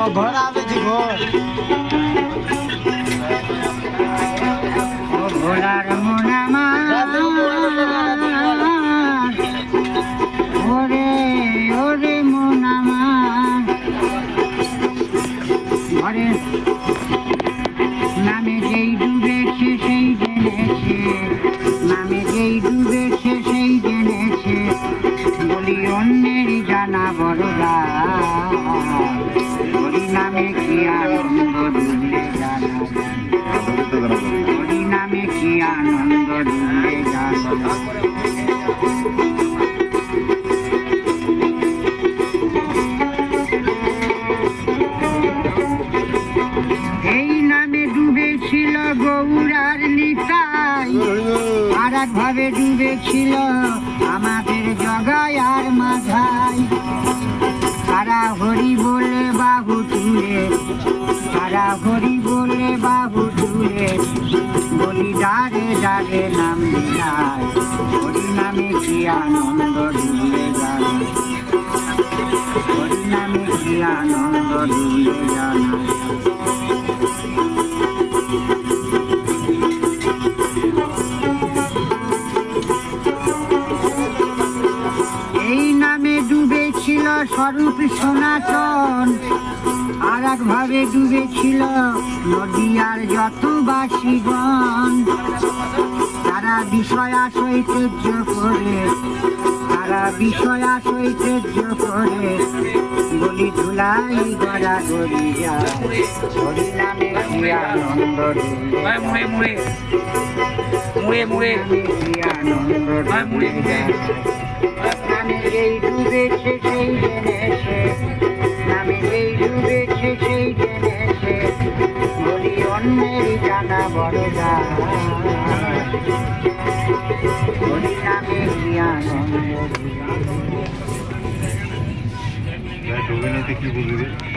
ঘর আবেছি ঘর ভোলার মন আমার ওরে ওরে মন আমার ঘরে নামে যেই ডুবেছে সেই জেনেছে নামে যেই ডুবেছে সেই জেনেছে বলি অন্যেরই জানা বড়রা হরি নামে কি আনন্দ ডুবলে জানা হরি নামে কি আনন্দ ডুবলে জানা এই নামে ডুবেছিল গৌরার নিতাই আর একভাবে ডুবেছিল আমাদের জগাই আর মাঝাই তারা হরি বলে বাহু তুলে তারা হরি বলে বাহু তুলে বলি ডারে ডারে নাম মিলাই হরি নামে কি আনন্দ ডুবে জানা হরি নামে কি আনন্দ ডুবে জানা এই নামে ডুবেছিল স্বরূপ সনাতন আর একভাবে ডুবেছিল নদীয়ার যত বাসীগণ তারা বিষয়া সৈতের্য করে তারা বিষয়া সৈতের্য করে বলি ধুলাই গড়া গড়ি যায় হরি নামে কি আনন্দ মুড়ে মুড়ে মুড়ে মুড়ে কি আনন্দ নামে যেই ডুবেছে সেই জেনেছে নামে যেই ডুবেছে সেই জেনেছে বলি অন্যেরই জানা বড়রা হরি নামে কি আনন্দ কি বুঝবি